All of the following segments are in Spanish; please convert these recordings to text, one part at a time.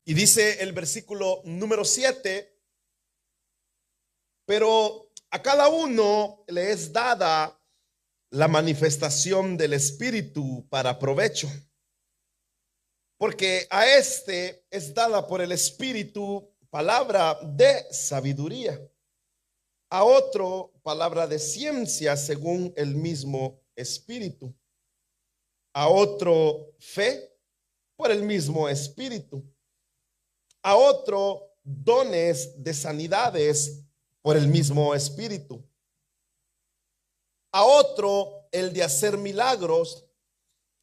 Y dice el versículo número 7, pero a cada uno le es dada la manifestación del Espíritu para provecho, porque a este es dada por el Espíritu palabra de sabiduría, a otro palabra de ciencia según el mismo Espíritu, a otro fe por el mismo Espíritu, a otro dones de sanidades por el mismo Espíritu, a otro el de hacer milagros,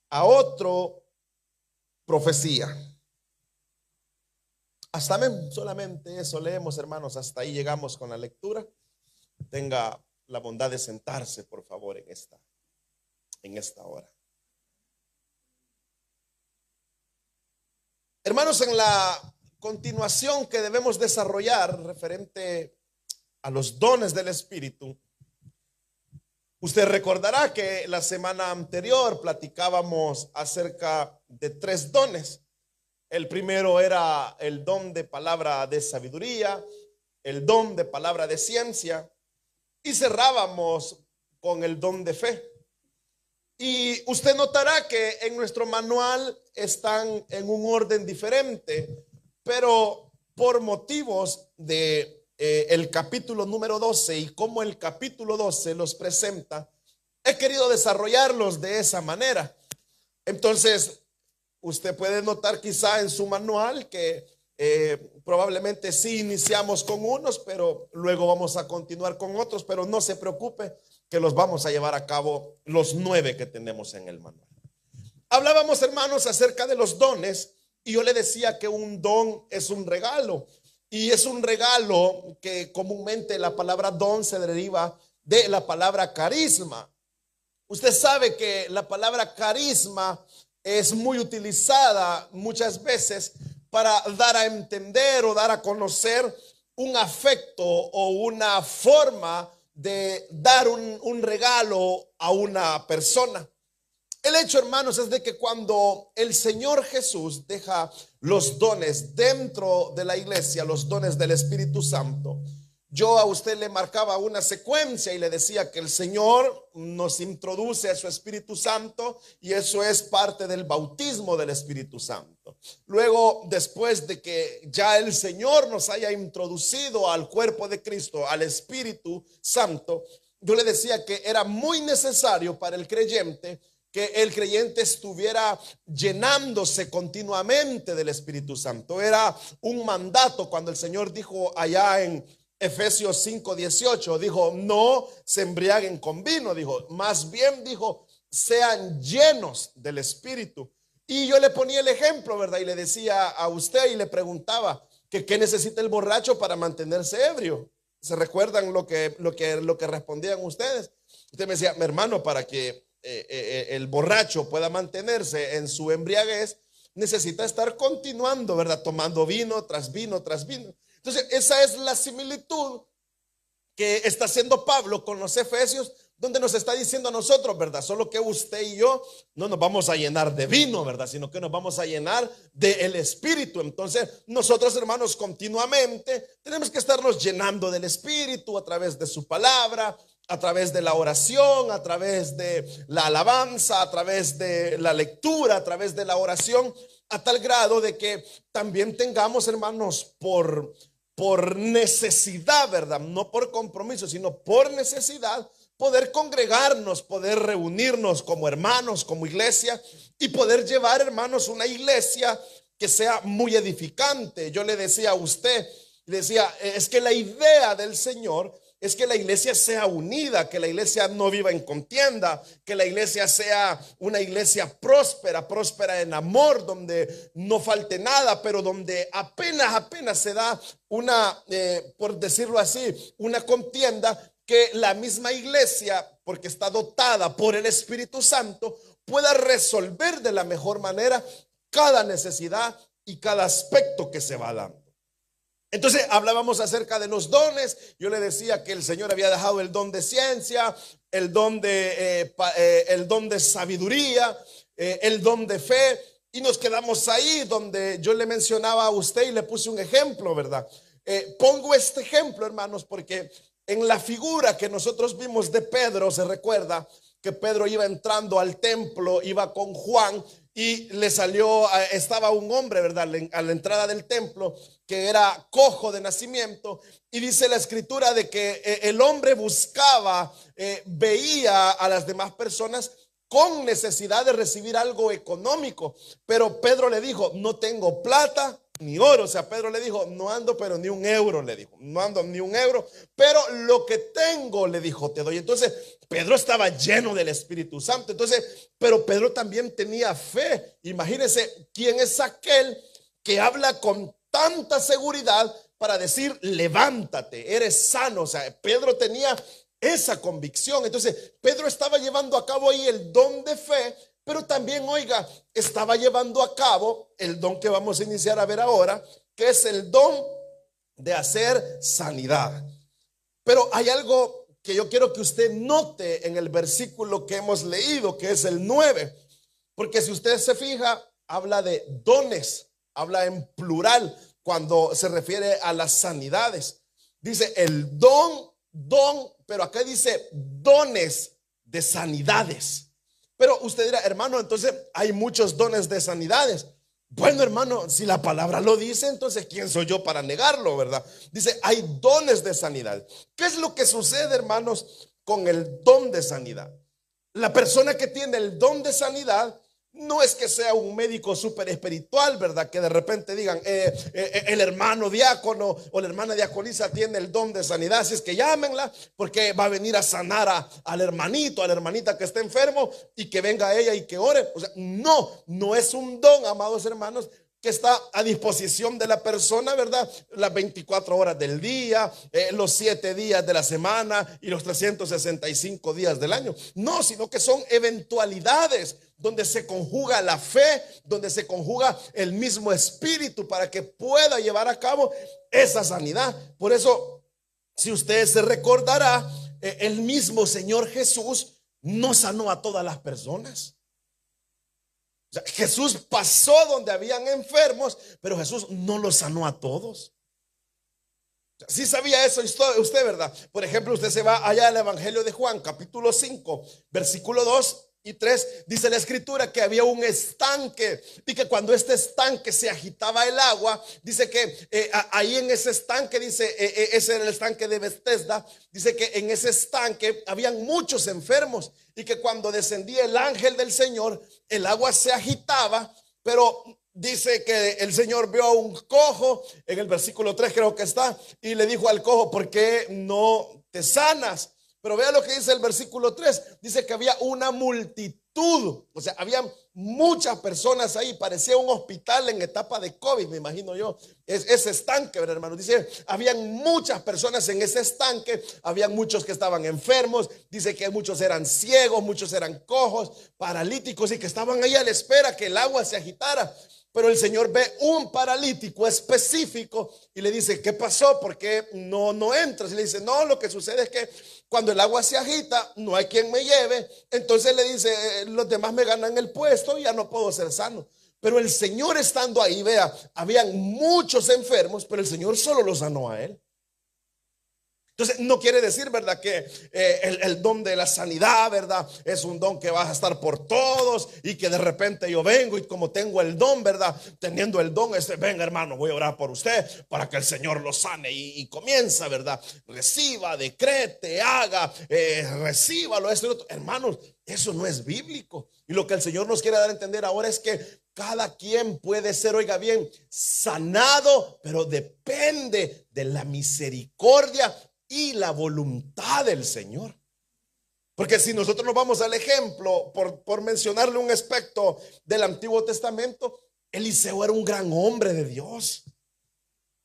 a otro profecía. Hasta amén, solamente eso leemos, hermanos. Hasta ahí llegamos con la lectura. Tenga la bondad de sentarse, por favor, en esta hora. Hermanos, en la continuación que debemos desarrollar referente a los dones del Espíritu, usted recordará que la semana anterior platicábamos acerca de 3 dones. El primero era el don de palabra de sabiduría, el don de palabra de ciencia, y cerrábamos con el don de fe. Y usted notará que en nuestro manual están en un orden diferente, pero por motivos de el capítulo número 12 y como el capítulo 12 los presenta, he querido desarrollarlos de esa manera. Entonces, usted puede notar quizá en su manual que probablemente sí iniciamos con unos, pero luego vamos a continuar con otros, pero no se preocupe que los vamos a llevar a cabo los 9 que tenemos en el manual. Hablábamos, hermanos, acerca de los dones y yo le decía que un don es un regalo, y es un regalo que comúnmente la palabra don se deriva de la palabra carisma. Usted sabe que la palabra carisma es muy utilizada muchas veces para dar a entender o dar a conocer un afecto o una forma de dar un regalo a una persona. El hecho, hermanos, es de que cuando el Señor Jesús deja los dones dentro de la iglesia, los dones del Espíritu Santo, yo a usted le marcaba una secuencia y le decía que el Señor nos introduce a su Espíritu Santo, y eso es parte del bautismo del Espíritu Santo. Luego, después de que ya el Señor nos haya introducido al cuerpo de Cristo, al Espíritu Santo, yo le decía que era muy necesario para el creyente que el creyente estuviera llenándose continuamente del Espíritu Santo. Era un mandato cuando el Señor dijo allá en Efesios 5:18, dijo: no se embriaguen con vino, dijo, más bien dijo, sean llenos del Espíritu. Y yo le ponía el ejemplo, ¿verdad? Y le decía a usted y le preguntaba que qué necesita el borracho para mantenerse ebrio. ¿Se recuerdan lo que respondían ustedes? Usted me decía: mi hermano, para que el borracho pueda mantenerse en su embriaguez, necesita estar continuando, ¿verdad? Tomando vino tras vino tras vino. Entonces, esa es la similitud que está haciendo Pablo con los Efesios, donde nos está diciendo a nosotros, ¿verdad? Solo que usted y yo no nos vamos a llenar de vino, ¿verdad? Sino que nos vamos a llenar del Espíritu. Entonces, nosotros, hermanos, continuamente tenemos que estarnos llenando del Espíritu a través de su palabra, a través de la oración, a través de la alabanza, a través de la lectura, a través de la oración, a tal grado de que también tengamos, hermanos, por necesidad, ¿verdad? No por compromiso, sino por necesidad, poder congregarnos, poder reunirnos como hermanos, como iglesia, y poder llevar, hermanos, una iglesia que sea muy edificante. Yo le decía a usted, le decía, es que la idea del Señor es que la iglesia sea unida, que la iglesia no viva en contienda, que la iglesia sea una iglesia próspera en amor, donde no falte nada, pero donde apenas se da una, por decirlo así, una contienda, que la misma iglesia, porque está dotada por el Espíritu Santo, pueda resolver de la mejor manera cada necesidad y cada aspecto que se va dando. Entonces hablábamos acerca de los dones. Yo le decía que el Señor había dejado el don de ciencia, el don de sabiduría, el don de fe, Y nos quedamos ahí donde yo le mencionaba a usted y le puse un ejemplo, ¿verdad? Pongo este ejemplo, hermanos, porque en la figura que nosotros vimos de Pedro, se recuerda que Pedro iba entrando al templo, iba con Juan y le salió, estaba un hombre, ¿verdad? A la entrada del templo que era cojo de nacimiento, y dice la escritura de que el hombre buscaba, veía a las demás personas con necesidad de recibir algo económico, pero Pedro le dijo: no tengo plata ni oro. O sea, Pedro le dijo: no ando pero ni un euro, le dijo, no ando ni un euro, pero lo que tengo, le dijo, te doy. Entonces Pedro estaba lleno del Espíritu Santo. Entonces, pero Pedro también tenía fe. Imagínense quién es aquel que habla con tanta seguridad para decir: levántate, eres sano. O sea, Pedro tenía esa convicción. Entonces Pedro estaba llevando a cabo ahí el don de fe, pero también, oiga, estaba llevando a cabo el don que vamos a iniciar a ver ahora, que es el don de hacer sanidad. Pero hay algo que yo quiero que usted note en el versículo que hemos leído, que es el 9, porque si usted se fija, habla de dones, habla en plural cuando se refiere a las sanidades. Dice el don, pero acá dice dones de sanidades. Pero usted dirá: hermano, entonces hay muchos dones de sanidades. Bueno, hermano, si la palabra lo dice, entonces ¿quién soy yo para negarlo, verdad? Dice: hay dones de sanidad. ¿Qué es lo que sucede, hermanos, con el don de sanidad? La persona que tiene el don de sanidad no es que sea un médico súper espiritual, ¿verdad? Que de repente digan: el hermano diácono o la hermana diaconisa tiene el don de sanidad, así es que llámenla porque va a venir a sanar al hermanito, a la hermanita que está enfermo, y que venga ella y que ore. O sea, no es un don, amados hermanos, que está a disposición de la persona, ¿verdad? Las 24 horas del día, los 7 días de la semana y los 365 días del año. No, sino que son eventualidades donde se conjuga la fe, donde se conjuga el mismo espíritu para que pueda llevar a cabo esa sanidad. Por eso, si usted se recordará, el mismo Señor Jesús no sanó a todas las personas. O sea, Jesús pasó donde habían enfermos, pero Jesús no los sanó a todos. Sí sabía eso usted, ¿verdad? Por ejemplo, usted se va allá al Evangelio de Juan, capítulo 5, versículo 2 y 3, dice la escritura que había un estanque y que cuando este estanque se agitaba el agua, dice que ahí en ese estanque, dice, ese era el estanque de Betesda, dice que en ese estanque habían muchos enfermos y que cuando descendía el ángel del Señor, el agua se agitaba, pero dice que el Señor vio a un cojo, en el versículo 3 creo que está, y le dijo al cojo: ¿por qué no te sanas? Pero vea lo que dice el versículo 3, dice que había una multitud, o sea, había muchas personas ahí, parecía un hospital en etapa de COVID, me imagino yo, ese estanque, ¿verdad, hermano? Dice, habían muchas personas en ese estanque, habían muchos que estaban enfermos, dice que muchos eran ciegos, muchos eran cojos, paralíticos, y que estaban ahí a la espera que el agua se agitara. Pero el Señor ve un paralítico específico y le dice: ¿qué pasó? ¿Por qué no entras? Y le dice: no, lo que sucede es que cuando el agua se agita, no hay quien me lleve. Entonces le dice: los demás me ganan el puesto y ya no puedo ser sano. Pero el Señor estando ahí, vea, habían muchos enfermos, pero el Señor solo los sanó a él. Entonces no quiere decir, ¿verdad?, que el don de la sanidad, ¿verdad?, es un don que va a estar por todos y que de repente yo vengo y como tengo el don, ¿verdad?, teniendo el don, venga hermano, voy a orar por usted para que el Señor lo sane y comienza, ¿verdad?, reciba, decrete, haga, recíbalo, esto y otro. Hermanos, eso no es bíblico. Y lo que el Señor nos quiere dar a entender ahora es que cada quien puede ser, oiga bien, sanado, pero depende de la misericordia y la voluntad del Señor. Porque si nosotros nos vamos al ejemplo, por mencionarle un aspecto del Antiguo Testamento, Eliseo era un gran hombre de Dios,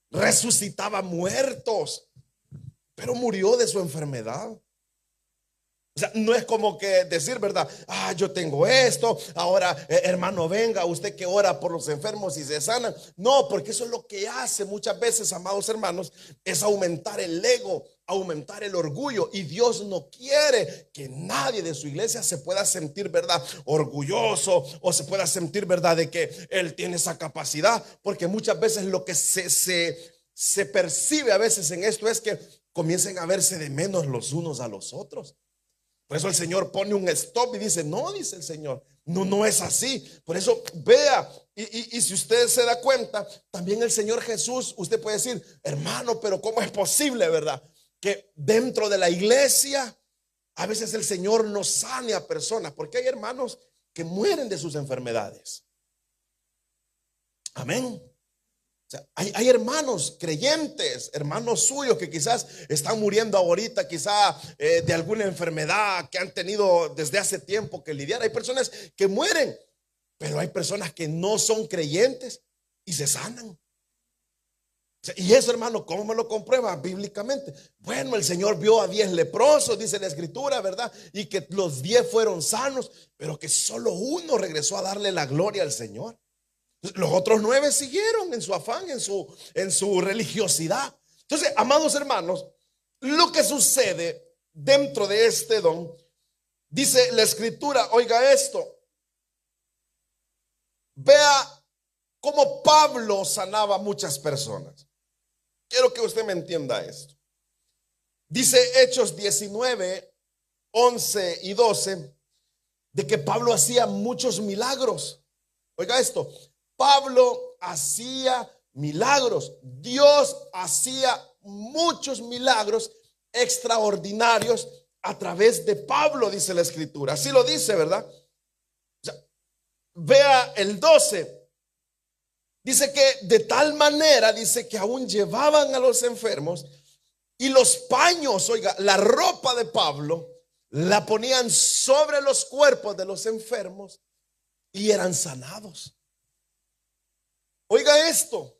resucitaba muertos, pero murió de su enfermedad. O sea, no es como que decir, ¿verdad?, yo tengo esto, ahora hermano, venga usted que ora por los enfermos y se sanan. No, porque eso es lo que hace muchas veces, amados hermanos, es aumentar el ego, aumentar el orgullo, y Dios no quiere que nadie de su iglesia se pueda sentir, ¿verdad?, orgulloso, o se pueda sentir, ¿verdad?, de que él tiene esa capacidad, porque muchas veces lo que se percibe a veces en esto es que comiencen a verse de menos los unos a los otros. Por eso el Señor pone un stop y dice, no, dice el Señor, no es así. Por eso vea, y si usted se da cuenta, también el Señor Jesús, usted puede decir, hermano, pero ¿cómo es posible, verdad?, que dentro de la iglesia a veces el Señor no sane a personas, porque hay hermanos que mueren de sus enfermedades. Amén. O sea, hay hermanos creyentes, hermanos suyos que quizás están muriendo ahorita, quizá de alguna enfermedad que han tenido desde hace tiempo que lidiar. Hay personas que mueren, pero hay personas que no son creyentes y se sanan. O sea, y eso, hermano, ¿cómo me lo comprueba bíblicamente? Bueno, el Señor vio a 10 leprosos, dice la Escritura, ¿verdad? Y que los 10 fueron sanos, pero que solo uno regresó a darle la gloria al Señor. Los otros 9 siguieron en su afán, en su religiosidad. Entonces, amados hermanos, lo que sucede dentro de este don, dice la Escritura, oiga esto, vea cómo Pablo sanaba a muchas personas. Quiero que usted me entienda esto. Dice Hechos 19, 11 y 12, de que Pablo hacía muchos milagros. Oiga esto, Pablo hacía milagros. Dios hacía muchos milagros extraordinarios a través de Pablo, dice la Escritura. Así lo dice, ¿verdad? O sea, vea el 12. Dice que de tal manera, dice que aún llevaban a los enfermos y los paños, oiga, la ropa de Pablo la ponían sobre los cuerpos de los enfermos y eran sanados. Oiga esto,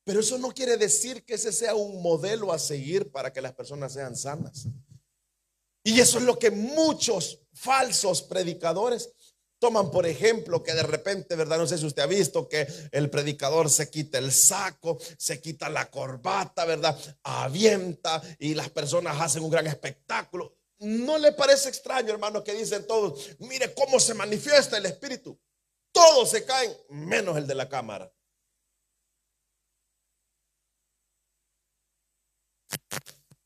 pero eso no quiere decir que ese sea un modelo a seguir para que las personas sean sanas. Y eso es lo que muchos falsos predicadores toman, por ejemplo, que de repente, ¿verdad? No sé si usted ha visto que el predicador se quita el saco, se quita la corbata, ¿verdad? Avienta y las personas hacen un gran espectáculo. ¿No le parece extraño, hermano, que dicen todos, mire cómo se manifiesta el Espíritu? Todos se caen, menos el de la cámara.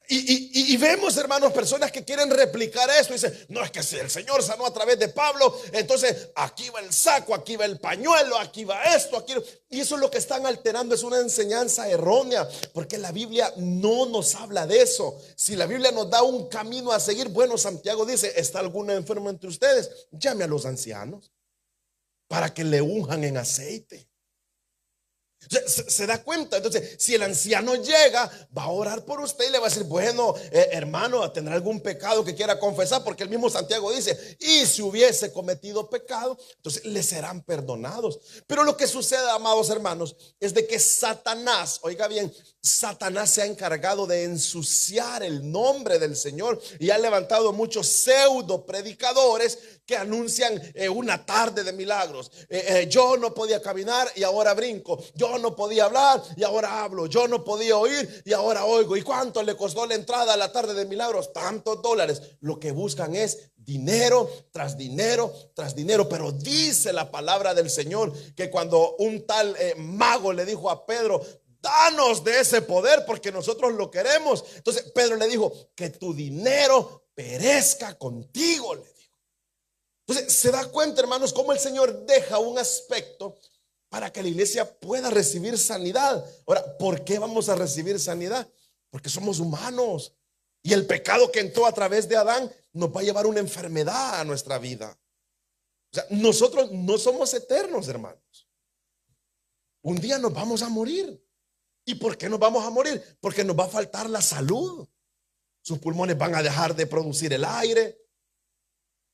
Y vemos, hermanos, personas que quieren replicar esto. Dicen, no, es que si el Señor sanó a través de Pablo, entonces aquí va el saco, aquí va el pañuelo, aquí va esto, aquí. Y eso es lo que están alterando, es una enseñanza errónea, porque la Biblia no nos habla de eso. Si la Biblia nos da un camino a seguir, bueno, Santiago dice, ¿está alguno enfermo entre ustedes? Llame a los ancianos para que le unjan en aceite. Se da cuenta. Entonces, si el anciano llega, va a orar por usted y le va a decir, bueno, hermano, ¿tendrá algún pecado que quiera confesar? Porque el mismo Santiago dice, y si hubiese cometido pecado, entonces le serán perdonados. Pero lo que sucede, amados hermanos, es de que Satanás, oiga bien, Satanás se ha encargado de ensuciar el nombre del Señor y ha levantado muchos pseudo predicadores que anuncian una tarde de milagros. Yo no podía caminar y ahora brinco. Yo no podía hablar y ahora hablo. Yo no podía oír y ahora oigo. ¿Y cuánto le costó la entrada a la tarde de milagros? Tantos dólares. Lo que buscan es dinero tras dinero tras dinero. Pero dice la palabra del Señor que cuando un tal mago le dijo a Pedro, danos de ese poder porque nosotros lo queremos. Entonces Pedro le dijo, que tu dinero perezca contigo, le dijo. Entonces se da cuenta, hermanos, cómo el Señor deja un aspecto para que la iglesia pueda recibir sanidad. Ahora, ¿por qué vamos a recibir sanidad? Porque somos humanos y el pecado que entró a través de Adán nos va a llevar una enfermedad a nuestra vida. O sea, nosotros no somos eternos, hermanos. Un día nos vamos a morir. ¿Y por qué nos vamos a morir? Porque nos va a faltar la salud. Sus pulmones van a dejar de producir el aire.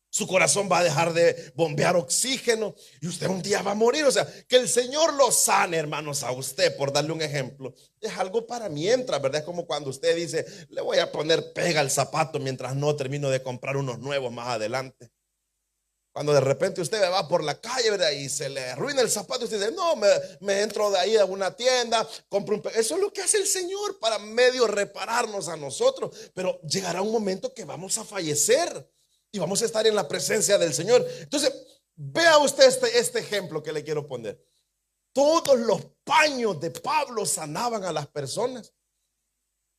Su corazón va a dejar de bombear oxígeno y usted un día va a morir. O sea, que el Señor lo sane, hermanos, a usted, por darle un ejemplo, es algo para mientras, ¿verdad? Es como cuando usted dice, le voy a poner pega al zapato mientras no termino de comprar unos nuevos más adelante. Cuando de repente usted va por la calle, ¿verdad? Y se le arruina el zapato, usted dice, no, me entro de ahí a una tienda, compro eso es lo que hace el Señor para medio repararnos a nosotros. Pero llegará un momento que vamos a fallecer y vamos a estar en la presencia del Señor. Entonces, vea usted este ejemplo que le quiero poner. Todos los paños de Pablo sanaban a las personas.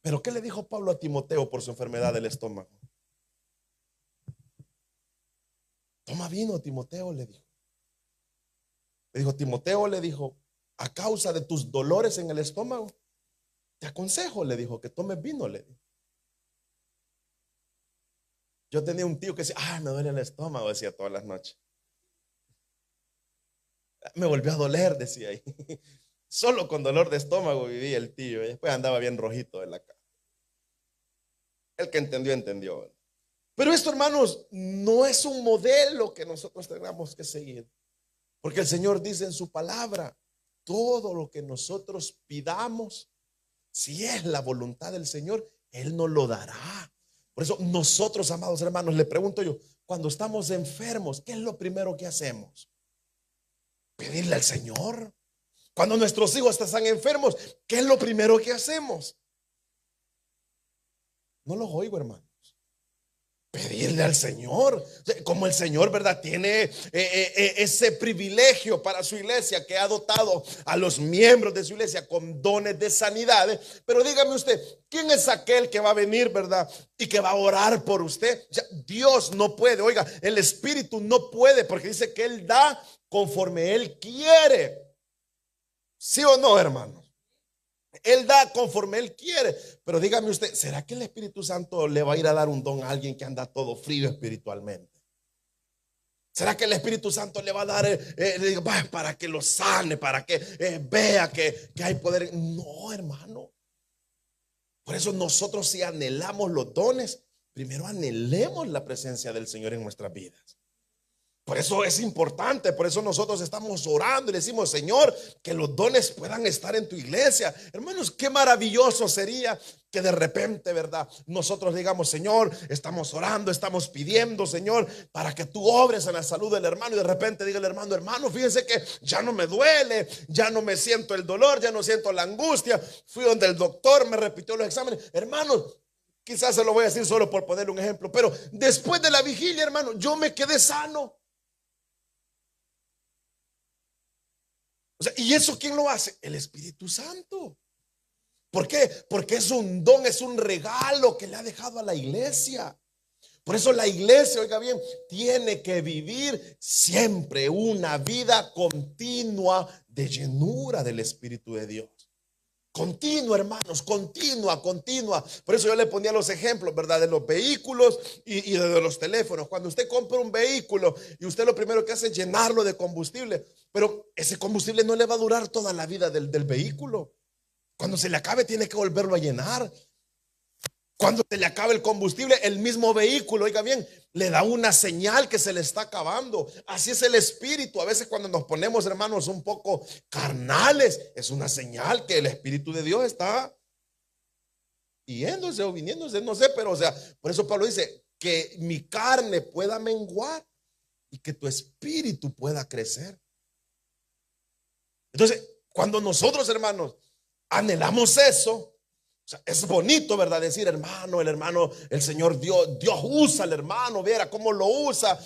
Pero ¿qué le dijo Pablo a Timoteo por su enfermedad del estómago? Toma vino, Timoteo, le dijo. Le dijo, Timoteo, le dijo, a causa de tus dolores en el estómago, te aconsejo, le dijo, que tomes vino, le dijo. Yo tenía un tío que decía, me duele el estómago, decía todas las noches. Me volvió a doler, decía ahí. Solo con dolor de estómago vivía el tío. Y después andaba bien rojito de la cara. El que entendió, entendió. Pero esto, hermanos, no es un modelo que nosotros tengamos que seguir. Porque el Señor dice en su palabra, todo lo que nosotros pidamos, si es la voluntad del Señor, Él nos lo dará. Por eso nosotros, amados hermanos, le pregunto yo, cuando estamos enfermos, ¿qué es lo primero que hacemos? Pedirle al Señor. Cuando nuestros hijos están enfermos, ¿qué es lo primero que hacemos? No los oigo, hermanos. Pedirle al Señor. Como el Señor, ¿verdad? Tiene ese privilegio para su iglesia, que ha dotado a los miembros de su iglesia con dones de sanidad. Pero dígame usted, ¿quién es aquel que va a venir, verdad? Y que va a orar por usted. Dios no puede, oiga, el Espíritu no puede, porque dice que Él da conforme Él quiere. ¿Sí o no, hermano? Él da conforme Él quiere. Pero dígame usted, ¿será que el Espíritu Santo le va a ir a dar un don a alguien que anda todo frío espiritualmente? ¿Será que el Espíritu Santo le va a dar para que lo sane, para que vea que hay poder? No, hermano. Por eso nosotros, si anhelamos los dones, primero anhelemos la presencia del Señor en nuestras vidas. Por eso es importante, por eso nosotros estamos orando y le decimos, Señor, que los dones puedan estar en tu iglesia. Hermanos, qué maravilloso sería que de repente, ¿verdad? Nosotros digamos, Señor, estamos orando, estamos pidiendo, Señor, para que tú obres en la salud del hermano. Y de repente diga el hermano, hermano, fíjense que ya no me duele, ya no me siento el dolor, ya no siento la angustia. Fui donde el doctor, me repitió los exámenes. Hermanos, quizás se lo voy a decir solo por ponerle un ejemplo, pero después de la vigilia, hermano, yo me quedé sano. O sea, ¿y eso quién lo hace? El Espíritu Santo. ¿Por qué? Porque es un don, es un regalo que le ha dejado a la iglesia. Por eso la iglesia, oiga bien, tiene que vivir siempre una vida continua de llenura del Espíritu de Dios. Continua, hermanos, continua. Por eso yo le ponía los ejemplos, ¿verdad? De los vehículos y de los teléfonos. Cuando usted compra un vehículo y usted lo primero que hace es llenarlo de combustible, pero ese combustible no le va a durar toda la vida del vehículo. Cuando se le acabe tiene que volverlo a llenar. Cuando se le acabe el combustible, el mismo vehículo, oiga bien, le da una señal que se le está acabando. Así es el Espíritu. A veces cuando nos ponemos, hermanos, un poco carnales, es una señal que el Espíritu de Dios está yéndose o viniéndose, no sé, pero o sea, por eso Pablo dice que mi carne pueda menguar y que tu espíritu pueda crecer. Entonces, cuando nosotros, hermanos, anhelamos eso, o sea, es bonito, ¿verdad? Decir, hermano, el Señor Dios usa al hermano, viera cómo lo usa.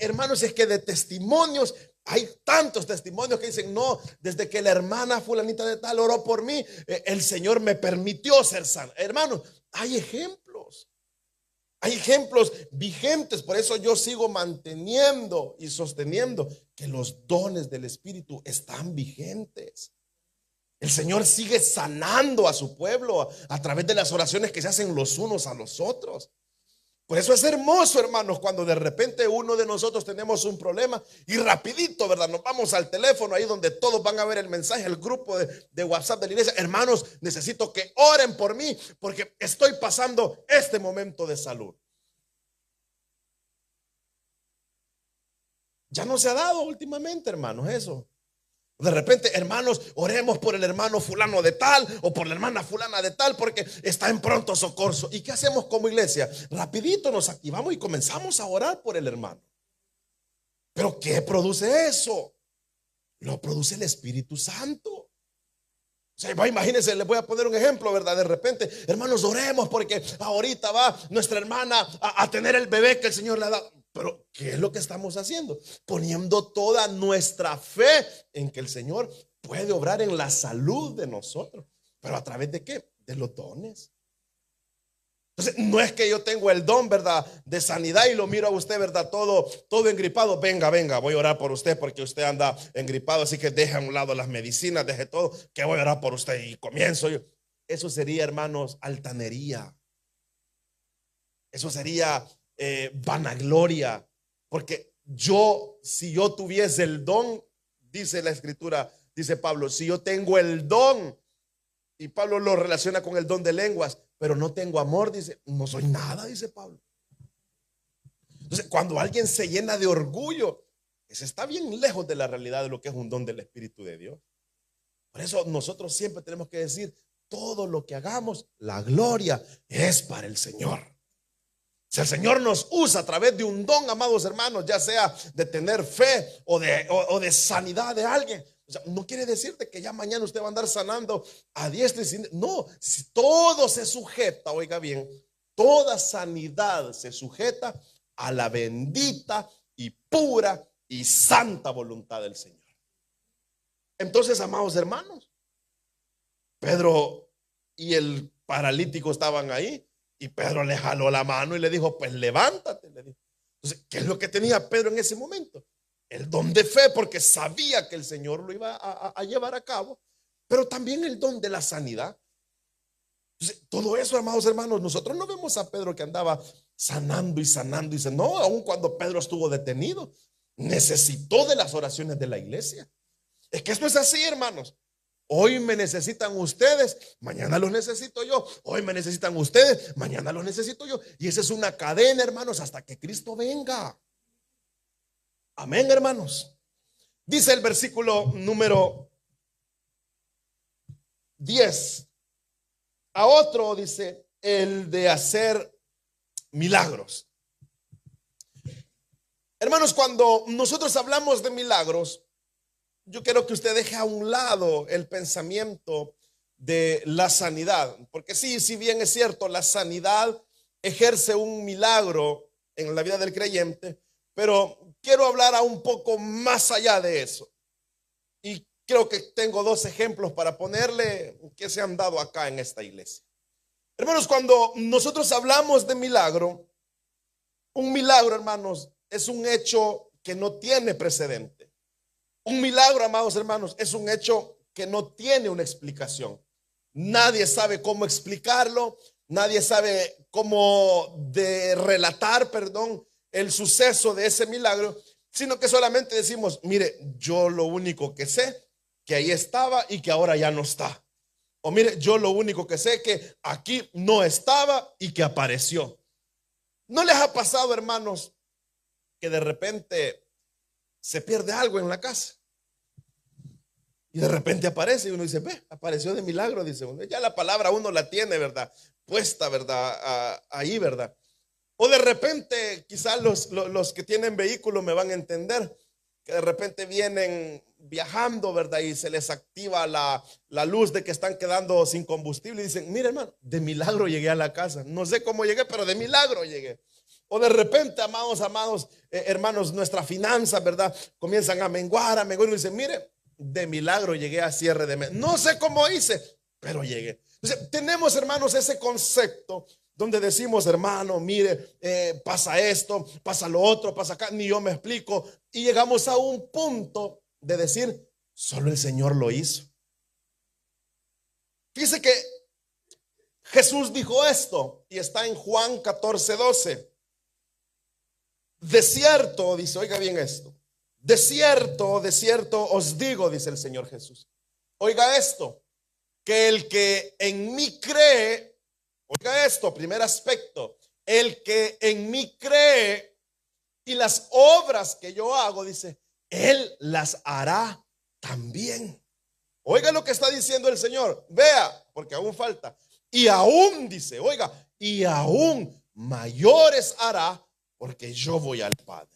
Hermanos, es que de testimonios, hay tantos testimonios que dicen, no, desde que la hermana fulanita de tal oró por mí, el Señor me permitió ser sano. Hermanos, hay ejemplos vigentes. Por eso yo sigo manteniendo y sosteniendo que los dones del Espíritu están vigentes. El Señor sigue sanando a su pueblo a través de las oraciones que se hacen los unos a los otros. Por eso es hermoso, hermanos, cuando de repente uno de nosotros tenemos un problema y rapidito, ¿verdad? Nos vamos al teléfono ahí donde todos van a ver el mensaje, el grupo de WhatsApp de la iglesia. Hermanos, necesito que oren por mí porque estoy pasando este momento de salud. Ya no se ha dado últimamente, hermanos, eso. De repente, hermanos, oremos por el hermano fulano de tal o por la hermana fulana de tal porque está en pronto socorro. ¿Y qué hacemos como iglesia? Rapidito nos activamos y comenzamos a orar por el hermano. Pero ¿qué produce eso? Lo produce el Espíritu Santo. O sea, imagínense, les voy a poner un ejemplo, ¿verdad? De repente, hermanos, oremos porque ahorita va nuestra hermana a tener el bebé que el Señor le ha dado. Pero ¿qué es lo que estamos haciendo? Poniendo toda nuestra fe en que el Señor puede obrar en la salud de nosotros. ¿Pero a través de qué? De los dones. Entonces, no es que yo tengo el don, ¿verdad?, de sanidad y lo miro a usted, ¿verdad?, todo engripado. Venga, voy a orar por usted porque usted anda engripado, así que deje a un lado las medicinas, deje todo, que voy a orar por usted y comienzo yo. Eso sería, hermanos, altanería. Eso sería vanagloria. Porque si yo tuviese el don, dice la Escritura, dice Pablo, si yo tengo el don, y Pablo lo relaciona con el don de lenguas, pero no tengo amor, dice, no soy nada, dice Pablo. Entonces, cuando alguien se llena de orgullo, ese está bien lejos de la realidad de lo que es un don del Espíritu de Dios. Por eso nosotros siempre tenemos que decir, todo lo que hagamos, la gloria es para el Señor. Si el Señor nos usa a través de un don, amados hermanos, ya sea de tener fe o de sanidad de alguien, o sea, no quiere decirte que ya mañana usted va a andar sanando a diestra y siniestra. No, si todo se sujeta, oiga bien, toda sanidad se sujeta a la bendita y pura y santa voluntad del Señor. Entonces, amados hermanos, Pedro y el paralítico estaban ahí y Pedro le jaló la mano y le dijo, pues levántate, le dijo. Entonces, ¿qué es lo que tenía Pedro en ese momento? El don de fe, porque sabía que el Señor lo iba a llevar a cabo, pero también el don de la sanidad. Entonces, todo eso, amados hermanos, nosotros no vemos a Pedro que andaba sanando y sanando y sanando. No, aun cuando Pedro estuvo detenido, necesitó de las oraciones de la iglesia. Es que esto es así, hermanos. Hoy me necesitan ustedes, mañana los necesito yo. Hoy me necesitan ustedes, mañana los necesito yo. Y esa es una cadena, hermanos, hasta que Cristo venga. Amén, hermanos. Dice el versículo número 10. A otro dice, el de hacer milagros. Hermanos, cuando nosotros hablamos de milagros, yo quiero que usted deje a un lado el pensamiento de la sanidad. Porque sí, si bien es cierto, la sanidad ejerce un milagro en la vida del creyente, pero quiero hablar a un poco más allá de eso. Y creo que tengo dos ejemplos para ponerle que se han dado acá en esta iglesia. Hermanos, cuando nosotros hablamos de milagro, un milagro, hermanos, es un hecho que no tiene precedente. Un milagro, amados hermanos, es un hecho que no tiene una explicación. Nadie sabe cómo explicarlo, nadie sabe cómo relatar, el suceso de ese milagro, sino que solamente decimos, mire, yo lo único que sé, que ahí estaba y que ahora ya no está. O mire, yo lo único que sé, que aquí no estaba y que apareció. ¿No les ha pasado, hermanos, que de repente se pierde algo en la casa? Y de repente aparece y uno dice, ve, apareció de milagro, dice uno. Ya la palabra uno la tiene, ¿verdad? Puesta, ¿verdad? Ahí, ¿verdad? O de repente, quizás los que tienen vehículo me van a entender, que de repente vienen viajando, ¿verdad? Y se les activa la luz de que están quedando sin combustible y dicen, mire, hermano, de milagro llegué a la casa. No sé cómo llegué, pero de milagro llegué. O de repente, amados, hermanos, nuestras finanzas, ¿verdad? Comienzan a menguar y dicen, mire, de milagro llegué a cierre de mes. No sé cómo hice, pero llegué. Entonces, tenemos, hermanos, ese concepto donde decimos, hermano, mire, pasa esto, pasa lo otro, pasa acá, ni yo me explico. Y llegamos a un punto de decir, solo el Señor lo hizo. Fíjese que Jesús dijo esto y está en Juan 14:12. De cierto, dice, oiga bien esto. De cierto os digo, dice el Señor Jesús. Oiga esto, que el que en mí cree, oiga esto, primer aspecto, el que en mí cree y las obras que yo hago, dice, él las hará también. Oiga lo que está diciendo el Señor, vea, porque aún falta. Y aún dice, oiga, y aún mayores hará, porque yo voy al Padre.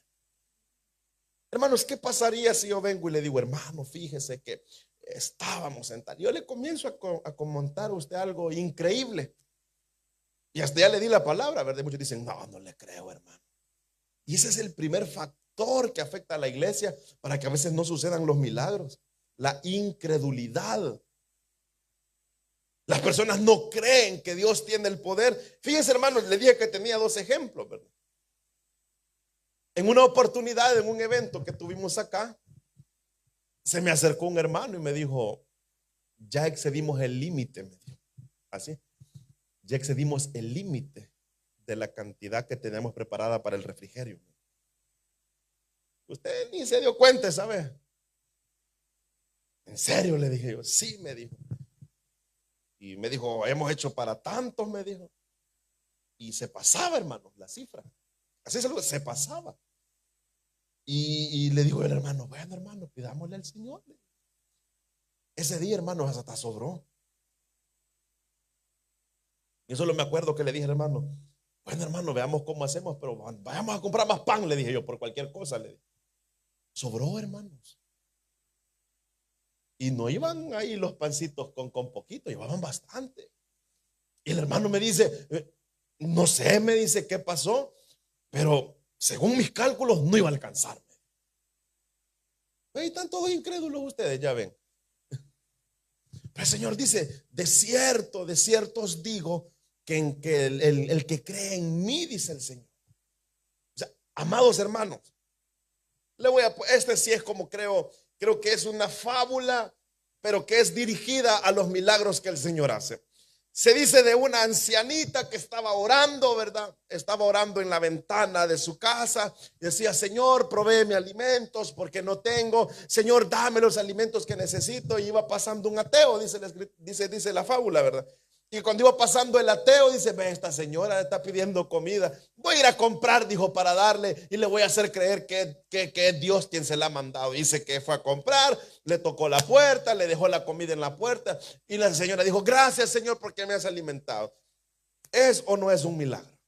Hermanos, ¿qué pasaría si yo vengo y le digo, hermano, fíjese que estábamos en tal? Yo le comienzo a comentar a usted algo increíble. Y hasta ya le di la palabra, ¿verdad? Muchos dicen, no, no le creo, hermano. Y ese es el primer factor que afecta a la iglesia para que a veces no sucedan los milagros. La incredulidad. Las personas no creen que Dios tiene el poder. Fíjense, hermanos, le dije que tenía dos ejemplos, ¿verdad? En una oportunidad, en un evento que tuvimos acá, se me acercó un hermano y me dijo, ya excedimos el límite, me dijo. Así, ya excedimos el límite de la cantidad que tenemos preparada para el refrigerio. Usted ni se dio cuenta, ¿sabe? ¿En serio? Le dije yo. Sí, me dijo. Y me dijo, hemos hecho para tantos, me dijo. Y se pasaba, hermano, la cifra. Así se pasaba. Y le digo al hermano, bueno, hermano, pidámosle al Señor. Ese día, hermano, hasta sobró. Y solo me acuerdo que le dije, hermano, bueno, hermano, veamos cómo hacemos, pero vayamos a comprar más pan, le dije yo, por cualquier cosa, le dije. Sobró, hermanos. Y no iban ahí los pancitos con poquito, llevaban bastante. Y el hermano me dice, no sé, me dice qué pasó, pero según mis cálculos no iba a alcanzarme. Ahí están todos incrédulos ustedes, ya ven. Pero el Señor dice, de cierto os digo que el que cree en mí, dice el Señor. O sea, amados hermanos, este sí es como creo que es una fábula, pero que es dirigida a los milagros que el Señor hace. Se dice de una ancianita que estaba orando, ¿verdad? Estaba orando en la ventana de su casa. Decía, Señor, provéeme alimentos porque no tengo. Señor, dame los alimentos que necesito. Y iba pasando un ateo, dice la fábula, ¿verdad? Y cuando iba pasando el ateo, dice, ve, esta señora está pidiendo comida. Voy a ir a comprar, dijo, para darle. Y le voy a hacer creer que es Dios quien se la ha mandado. Dice que fue a comprar, le tocó la puerta, le dejó la comida en la puerta. Y la señora dijo, gracias, Señor, porque me has alimentado. ¿Es o no es un milagro?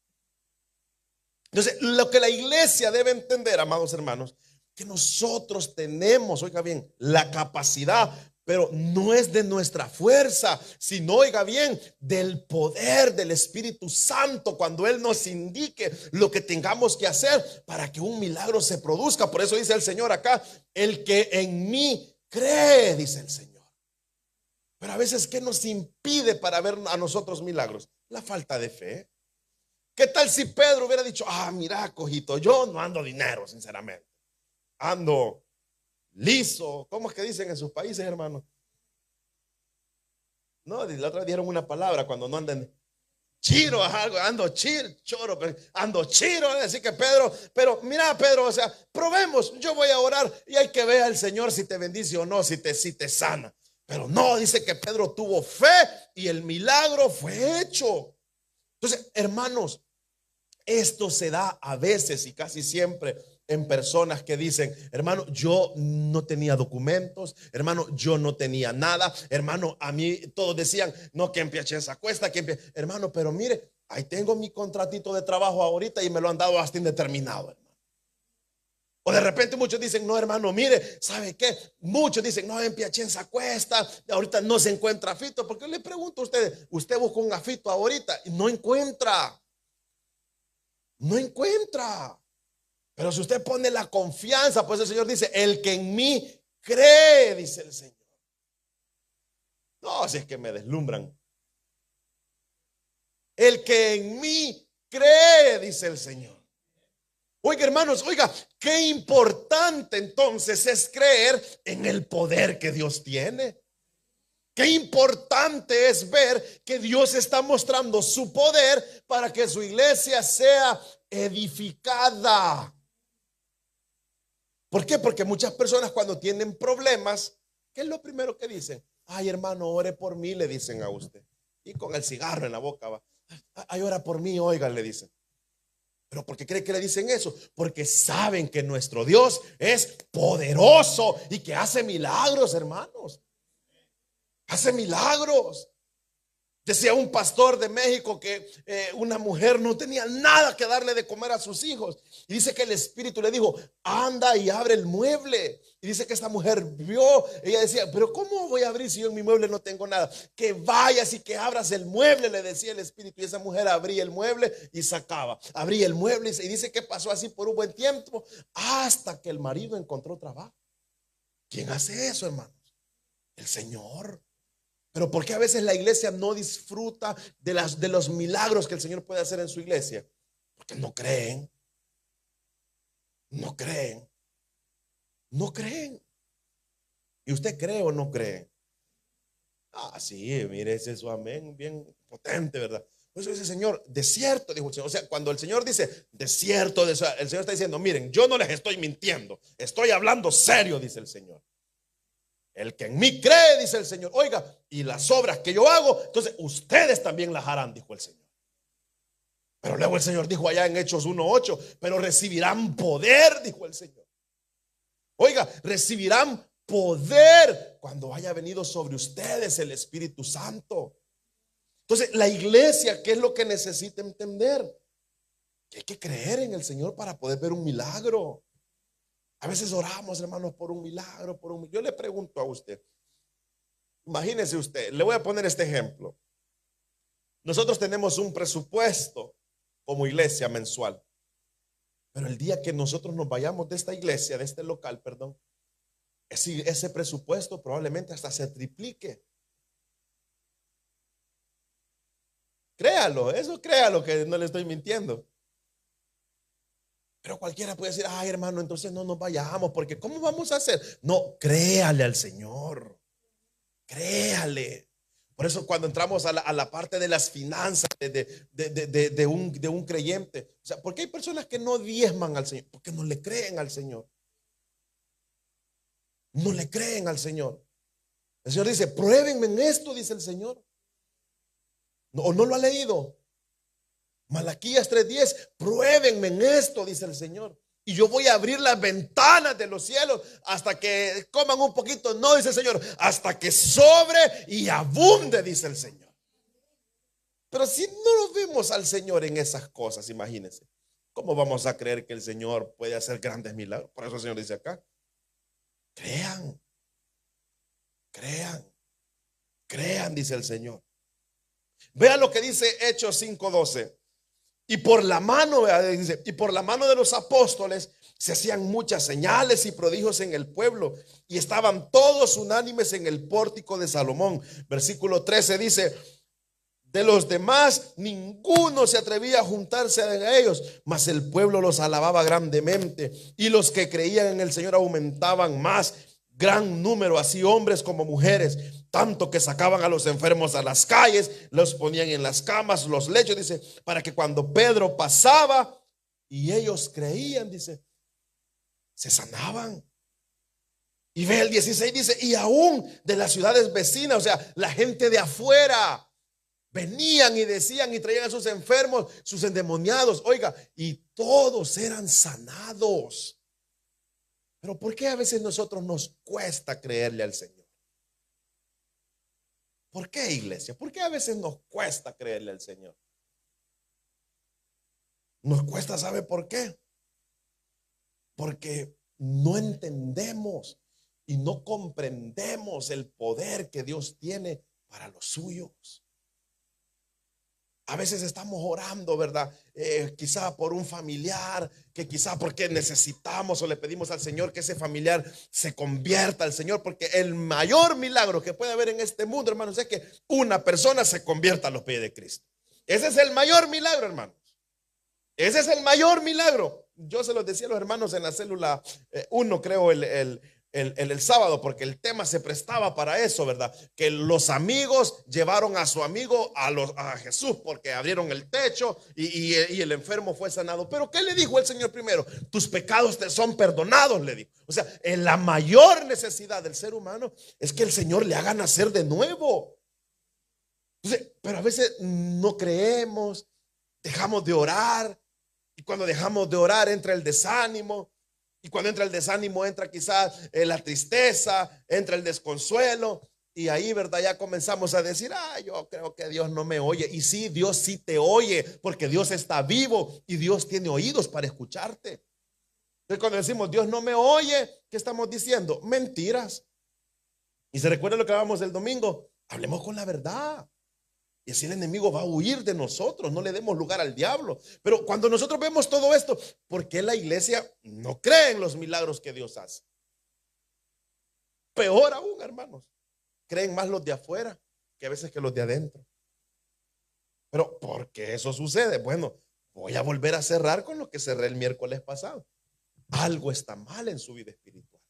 Entonces, lo que la iglesia debe entender, amados hermanos, que nosotros tenemos, oiga bien, la capacidad, pero no es de nuestra fuerza, sino, oiga bien, del poder del Espíritu Santo, cuando Él nos indique lo que tengamos que hacer para que un milagro se produzca. Por eso dice el Señor acá, el que en mí cree, dice el Señor. Pero a veces, ¿qué nos impide para ver a nosotros milagros? La falta de fe. ¿Qué tal si Pedro hubiera dicho, mira, cojito, yo no ando dinero, sinceramente, ando liso? ¿Cómo es que dicen en sus países, hermano? No, la otra vez dieron una palabra cuando no andan chiro, algo, ando choro, ando chiro. Así que Pedro, pero mira, Pedro, o sea, probemos, yo voy a orar y hay que ver al Señor si te bendice o no, si te sana. Pero no, dice que Pedro tuvo fe y el milagro fue hecho. Entonces, hermanos, esto se da a veces y casi siempre en personas que dicen, hermano, yo no tenía documentos, hermano, yo no tenía nada, hermano, a mí todos decían, no, que en Piacenza cuesta, hermano, pero mire, ahí tengo mi contratito de trabajo ahorita y me lo han dado hasta indeterminado, hermano. O de repente muchos dicen, no, hermano, mire, ¿sabe qué? Muchos dicen, no, en Piacenza cuesta, ahorita no se encuentra afito. Porque le pregunto a usted, usted busca un afito ahorita y no encuentra. No encuentra. Pero si usted pone la confianza, pues el Señor dice, el que en mí cree, dice el Señor. No, si es que me deslumbran. El que en mí cree, dice el Señor. Oiga, hermanos, oiga, qué importante entonces es creer en el poder que Dios tiene. Qué importante es ver que Dios está mostrando su poder para que su iglesia sea edificada. ¿Por qué? Porque muchas personas cuando tienen problemas, ¿qué es lo primero que dicen? Ay, hermano, ore por mí, le dicen a usted. Y con el cigarro en la boca va. Ay, ora por mí, oigan, le dicen. ¿Pero por qué cree que le dicen eso? Porque saben que nuestro Dios es poderoso y que hace milagros, hermanos. Hace milagros. Decía un pastor de México que una mujer no tenía nada que darle de comer a sus hijos. Y dice que el Espíritu le dijo, anda y abre el mueble. Y dice que esta mujer vio, ella decía, pero ¿cómo voy a abrir si yo en mi mueble no tengo nada? Que vayas y que abras el mueble, le decía el Espíritu. Y esa mujer abría el mueble y sacaba. Abría el mueble y dice que pasó así por un buen tiempo hasta que el marido encontró trabajo. ¿Quién hace eso, hermanos? El Señor. Pero ¿por qué a veces la iglesia no disfruta de los milagros que el Señor puede hacer en su iglesia? Porque no creen. No creen. No creen. ¿Y usted cree o no cree? Ah, sí, mire, ese es su amén bien potente, ¿verdad? Por eso dice el Señor, de cierto, dijo el Señor. O sea, cuando el Señor dice de cierto, el Señor está diciendo, miren, yo no les estoy mintiendo, estoy hablando serio, dice el Señor. El que en mí cree, dice el Señor, oiga, y las obras que yo hago, entonces ustedes también las harán, dijo el Señor. Pero luego el Señor dijo allá en Hechos 1:8, pero recibirán poder, dijo el Señor. Oiga, recibirán poder cuando haya venido sobre ustedes el Espíritu Santo. Entonces, la iglesia, ¿qué es lo que necesita entender? Que hay que creer en el Señor para poder ver un milagro. A veces oramos, hermanos, por un milagro, Yo le pregunto a usted, imagínese usted, le voy a poner este ejemplo. Nosotros tenemos un presupuesto como iglesia mensual, pero el día que nosotros nos vayamos de esta iglesia, de este local, perdón, ese presupuesto probablemente hasta se triplique. Créalo, eso créalo, que no le estoy mintiendo. Pero cualquiera puede decir, ay, hermano, entonces no nos vayamos, porque ¿cómo vamos a hacer? No, créale al Señor. Créale. Por eso cuando entramos a la parte de las finanzas de un creyente, o sea, ¿por qué hay personas que no diezman al Señor? Porque no le creen al Señor. No le creen al Señor. El Señor dice, pruébenme en esto, dice el Señor. ¿O no lo ha leído? Malaquías 3:10, pruébenme en esto, dice el Señor. Y yo voy a abrir las ventanas de los cielos hasta que coman un poquito. No, dice el Señor, hasta que sobre y abunde, dice el Señor. Pero si no lo vemos al Señor en esas cosas, imagínense, ¿cómo vamos a creer que el Señor puede hacer grandes milagros? Por eso el Señor dice acá, crean, crean, crean, dice el Señor. Vean lo que dice Hechos 5:12. Y por la mano, dice, y por la mano de los apóstoles se hacían muchas señales y prodigios en el pueblo, y estaban todos unánimes en el pórtico de Salomón. Versículo 13 dice, de los demás ninguno se atrevía a juntarse a ellos, mas el pueblo los alababa grandemente, y los que creían en el Señor aumentaban más, gran número, así hombres como mujeres, tanto que sacaban a los enfermos a las calles, los ponían en las camas, los lechos, dice, para que cuando Pedro pasaba y ellos creían, dice, se sanaban. Y ve el 16, dice, y aún de las ciudades vecinas, o sea, la gente de afuera venían y decían y traían a sus enfermos, sus endemoniados, oiga, y todos eran sanados. Pero ¿por qué a veces nosotros nos cuesta creerle al Señor? ¿Por qué, iglesia? ¿Por qué a veces nos cuesta creerle al Señor? Nos cuesta, ¿sabe por qué? Porque no entendemos y no comprendemos el poder que Dios tiene para los suyos. A veces estamos orando, ¿verdad? Quizá por un familiar, que quizá porque necesitamos o le pedimos al Señor que ese familiar se convierta al Señor, porque el mayor milagro que puede haber en este mundo, hermanos, es que una persona se convierta a los pies de Cristo. Ese es el mayor milagro, hermanos. Ese es el mayor milagro. Yo se los decía a los hermanos en la célula 1, creo, el sábado, porque el tema se prestaba para eso, ¿verdad? Que los amigos llevaron a su amigo a Jesús porque abrieron el techo y el enfermo fue sanado. Pero ¿qué le dijo el Señor primero? Tus pecados te son perdonados, le dijo. O sea, la mayor necesidad del ser humano es que el Señor le haga nacer de nuevo. Entonces, pero a veces no creemos, dejamos de orar, y cuando dejamos de orar entra el desánimo. Y cuando entra el desánimo, entra quizás la tristeza, entra el desconsuelo. Y ahí, ¿verdad? Ya comenzamos a decir, yo creo que Dios no me oye. Y sí, Dios sí te oye, porque Dios está vivo y Dios tiene oídos para escucharte. Entonces, cuando decimos Dios no me oye, ¿qué estamos diciendo? Mentiras. Y se recuerda lo que hablábamos el domingo. Hablemos con la verdad. Y así el enemigo va a huir de nosotros. No le demos lugar al diablo. Pero cuando nosotros vemos todo esto, ¿por qué la iglesia no cree en los milagros que Dios hace? Peor aún, hermanos. Creen más los de afuera que a veces que los de adentro. Pero ¿por qué eso sucede? Bueno, voy a volver a cerrar con lo que cerré el miércoles pasado. Algo está mal en su vida espiritual.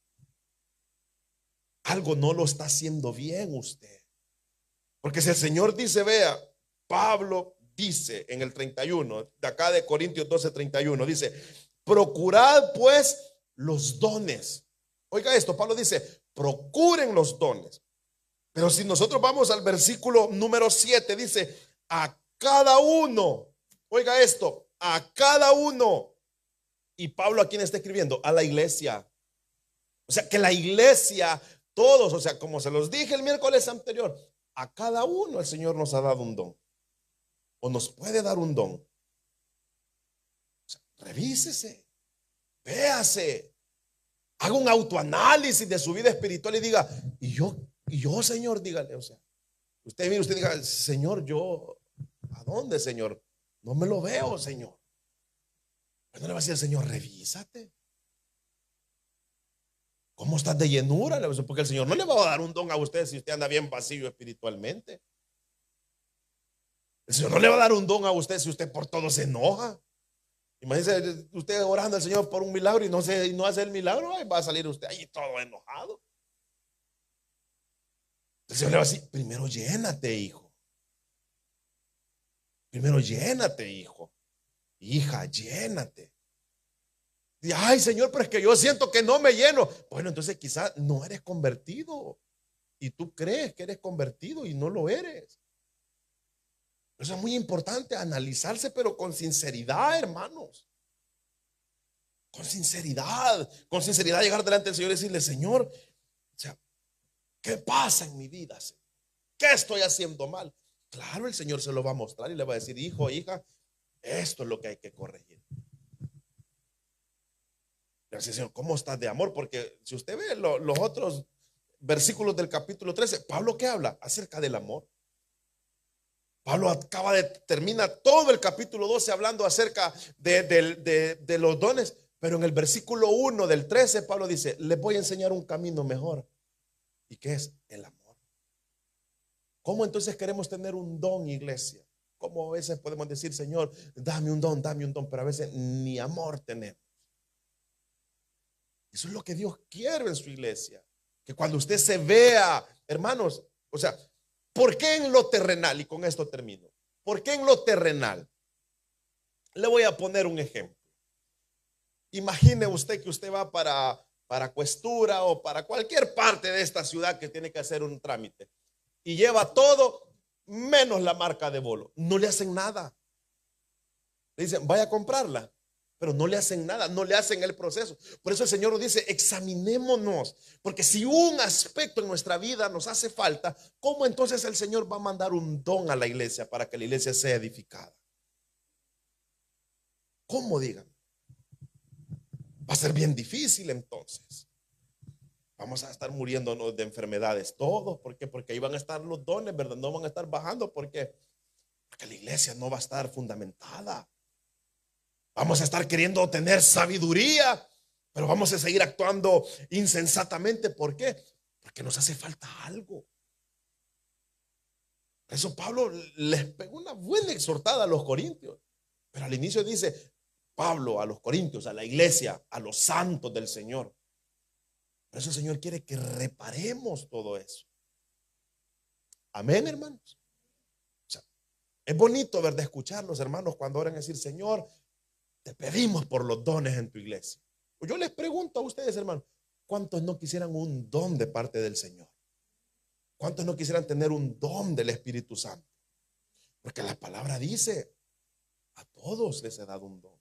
Algo no lo está haciendo bien usted. Porque si el Señor dice, vea, Pablo dice en el 31, de acá de Corintios 12:31, dice, procurad pues los dones. Oiga esto, Pablo dice, procuren los dones. Pero si nosotros vamos al versículo número 7, dice, a cada uno, oiga esto, a cada uno. Y Pablo a quién está escribiendo, a la iglesia. O sea, que la iglesia, todos, o sea, como se los dije el miércoles anterior, a cada uno el Señor nos ha dado un don. O nos puede dar un don. O sea, revísese, véase, haga un autoanálisis de su vida espiritual y diga, y yo, Señor, dígale, o sea, usted mire, usted diga, Señor, yo, ¿a dónde, Señor? No me lo veo, Señor. Pero no le va a decir al Señor, revísate. ¿Cómo estás de llenura? Porque el Señor no le va a dar un don a usted si usted anda bien vacío espiritualmente. El Señor no le va a dar un don a usted si usted por todo se enoja. Imagínese usted orando al Señor por un milagro y no hace el milagro, va a salir usted ahí todo enojado. El Señor le va a decir, primero llénate, hijo. Primero llénate, hijo. Hija, llénate. Y, ay, Señor, pero es que yo siento que no me lleno. Bueno, entonces quizás no eres convertido. Y tú crees que eres convertido y no lo eres. Eso es muy importante, analizarse, pero con sinceridad, hermanos. Con sinceridad llegar delante del Señor y decirle, Señor, o sea, ¿qué pasa en mi vida, Señor? ¿Qué estoy haciendo mal? Claro, el Señor se lo va a mostrar y le va a decir, hijo, hija, esto es lo que hay que corregir. Le va a decir, Señor, ¿cómo estás de amor? Porque si usted ve los otros versículos del capítulo 13, Pablo, ¿qué habla? Acerca del amor. Pablo termina todo el capítulo 12 hablando acerca de los dones, pero en el versículo 1 del 13 Pablo dice, les voy a enseñar un camino mejor. ¿Y qué es? El amor. ¿Cómo entonces queremos tener un don, iglesia? ¿Cómo a veces podemos decir, Señor, dame un don, pero a veces ni amor tenemos? Eso es lo que Dios quiere en su iglesia. Que cuando usted se vea, hermanos, o sea, ¿por qué en lo terrenal? Y con esto termino. ¿Por qué en lo terrenal? Le voy a poner un ejemplo. Imagine usted que usted va para Cuestura o para cualquier parte de esta ciudad que tiene que hacer un trámite y lleva todo menos la marca de bolo. No le hacen nada. Le dicen, vaya a comprarla, pero no le hacen nada, no le hacen el proceso. Por eso el Señor nos dice, examinémonos, porque si un aspecto en nuestra vida nos hace falta, ¿cómo entonces el Señor va a mandar un don a la iglesia para que la iglesia sea edificada? ¿Cómo, digan? Va a ser bien difícil entonces. Vamos a estar muriéndonos de enfermedades todos. ¿Por qué? Porque ahí van a estar los dones, ¿verdad? No van a estar bajando. ¿Por qué? Porque la iglesia no va a estar fundamentada. Vamos a estar queriendo tener sabiduría, pero vamos a seguir actuando insensatamente. ¿Por qué? Porque nos hace falta algo. Por eso Pablo les pegó una buena exhortada a los corintios. Pero al inicio dice Pablo a los corintios, a la iglesia, a los santos del Señor. Por eso el Señor quiere que reparemos todo eso. Amén, hermanos. O sea, es bonito, ¿verdad? Escuchar los hermanos cuando oran y decir, Señor, te pedimos por los dones en tu iglesia. Yo les pregunto a ustedes, hermanos, ¿cuántos no quisieran un don de parte del Señor? ¿Cuántos no quisieran tener un don del Espíritu Santo? Porque la palabra dice, a todos les he dado un don.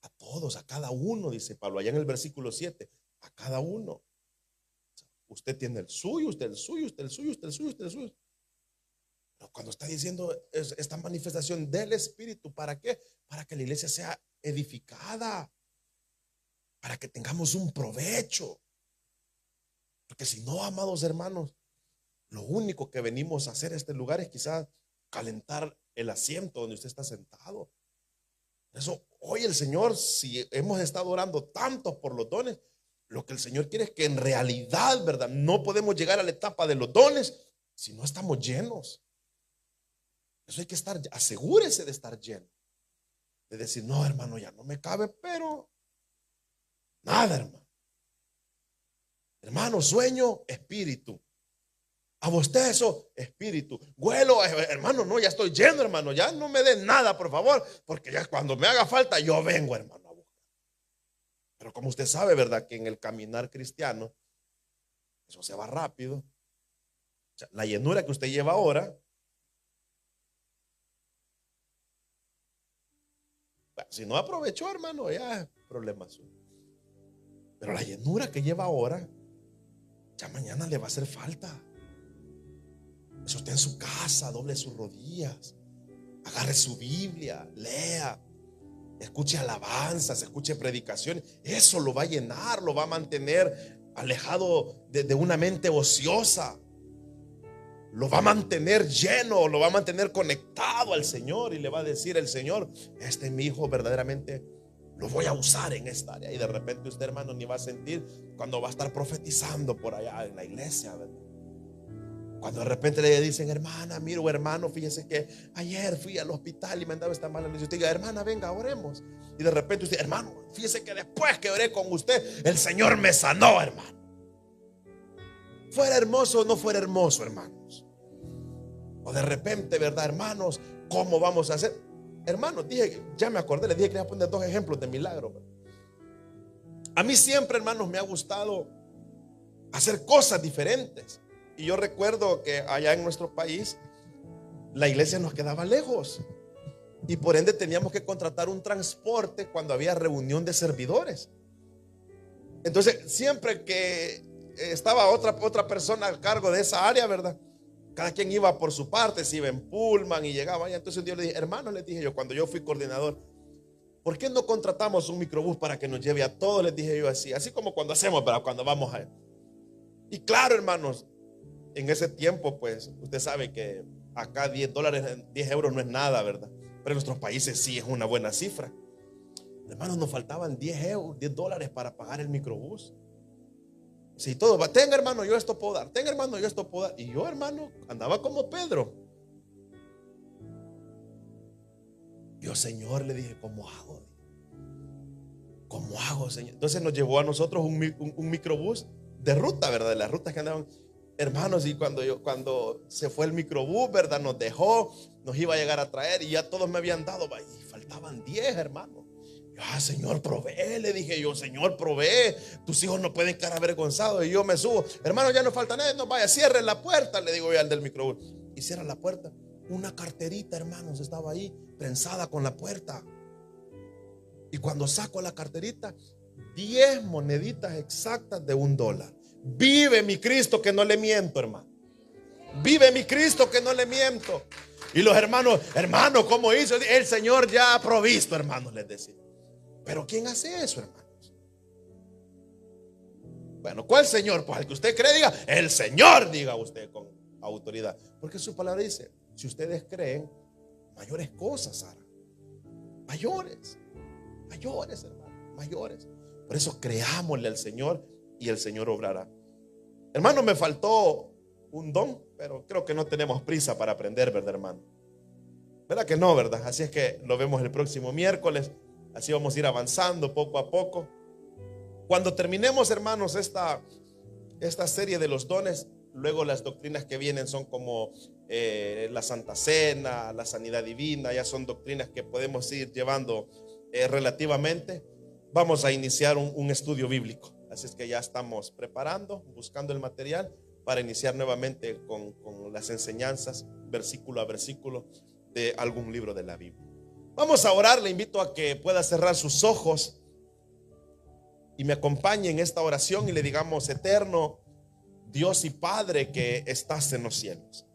A todos, a cada uno, dice Pablo, allá en el versículo 7, a cada uno. Usted tiene el suyo, usted el suyo, usted el suyo, usted el suyo, usted el suyo. Pero cuando está diciendo esta manifestación del Espíritu, ¿para qué? Para que la iglesia sea edificada, para que tengamos un provecho. Porque si no, amados hermanos, lo único que venimos a hacer a este lugar es quizás calentar el asiento donde usted está sentado. Por eso hoy el Señor, si hemos estado orando tanto por los dones, lo que el Señor quiere es que en realidad, ¿verdad? No podemos llegar a la etapa de los dones si no estamos llenos. Eso hay que estar, asegúrese de estar lleno. De decir, no, hermano, ya no me cabe, pero nada, hermano. Hermano, sueño, espíritu. Abostezo, espíritu. Vuelo, hermano, no, ya estoy lleno, hermano. Ya no me den nada, por favor, porque ya cuando me haga falta, yo vengo, hermano, a buscar. Pero como usted sabe, ¿verdad? Que en el caminar cristiano, eso se va rápido. O sea, la llenura que usted lleva ahora, bueno, si no aprovechó, hermano, ya es problema suyo. Pero la llenura que lleva ahora, ya mañana le va a hacer falta. Eso, usted en su casa, doble sus rodillas, agarre su Biblia, lea, escuche alabanzas, escuche predicaciones. Eso lo va a llenar, lo va a mantener alejado de una mente ociosa. Lo va a mantener lleno, lo va a mantener conectado al Señor. Y le va a decir el Señor, este mi hijo verdaderamente lo voy a usar en esta área. Y de repente usted, hermano, ni va a sentir cuando va a estar profetizando por allá en la iglesia, ¿verdad? Cuando de repente le dicen, hermana, miro, hermano, fíjese que ayer fui al hospital y me andaba esta mala noticia. Usted diga, hermana, venga, oremos. Y de repente usted, hermano, fíjese que después que oré con usted, el Señor me sanó, hermano. Fuera hermoso o no fuera hermoso, hermanos. O de repente, ¿verdad, hermanos? ¿Cómo vamos a hacer? Hermanos, dije, ya me acordé, les dije que les voy a poner 2 ejemplos de milagro. A mí siempre, hermanos, me ha gustado hacer cosas diferentes. Y yo recuerdo que allá en nuestro país la iglesia nos quedaba lejos y por ende teníamos que contratar un transporte cuando había reunión de servidores. Entonces siempre que estaba otra persona a cargo de esa área, ¿verdad? Cada quien iba por su parte, se iba en pullman y llegaba allá. Entonces un día le dije, hermano, les dije yo, cuando yo fui coordinador, ¿por qué no contratamos un microbús para que nos lleve a todos? Les dije yo así como cuando hacemos, ¿verdad? Cuando vamos a... Y claro, hermanos, en ese tiempo, pues, usted sabe que acá $10, 10 euros no es nada, ¿verdad? Pero en nuestros países sí es una buena cifra. Hermanos, nos faltaban 10 euros, $10 para pagar el microbús. Si todo va, tenga, hermano, yo esto puedo dar. Tenga, hermano, yo esto puedo dar. Y yo, hermano, andaba como Pedro. Yo, Señor, le dije, ¿cómo hago? ¿Cómo hago, Señor? Entonces nos llevó a nosotros un microbús de ruta, ¿verdad? De las rutas que andaban. Hermanos, y cuando se fue el microbús, ¿verdad? Nos dejó, nos iba a llegar a traer y ya todos me habían dado, y faltaban 10, hermanos. Yo, Señor, provee, le dije yo, Señor, provee, tus hijos no pueden quedar avergonzados. Y yo me subo, hermano, ya no falta nada, no vaya, cierren la puerta, le digo yo al del microbús. Y cierra la puerta, una carterita, hermanos, estaba ahí, prensada con la puerta. Y cuando saco la carterita, 10 moneditas exactas de $1. Vive mi Cristo que no le miento, hermano. Vive mi Cristo que no le miento. Y los hermanos, hermano, ¿cómo hizo? El Señor ya ha provisto, hermanos, les decía. Pero ¿quién hace eso, hermanos? Bueno, ¿cuál Señor? Pues al que usted cree, diga, el Señor, diga usted con autoridad. Porque su palabra dice, si ustedes creen, mayores cosas harán. Mayores, hermano, mayores. Por eso creámosle al Señor y el Señor obrará. Hermano, me faltó un don, pero creo que no tenemos prisa para aprender, ¿verdad, hermano? ¿Verdad que no, verdad? Así es que lo vemos el próximo miércoles. Así vamos a ir avanzando poco a poco. Cuando terminemos, hermanos, esta serie de los dones, luego las doctrinas que vienen son como la Santa Cena, la sanidad divina. Ya son doctrinas que podemos ir llevando relativamente. Vamos a iniciar un estudio bíblico. Así es que ya estamos preparando, buscando el material para iniciar nuevamente con las enseñanzas, versículo a versículo, de algún libro de la Biblia. Vamos a orar, le invito a que pueda cerrar sus ojos y me acompañe en esta oración y le digamos: eterno Dios y Padre que estás en los cielos.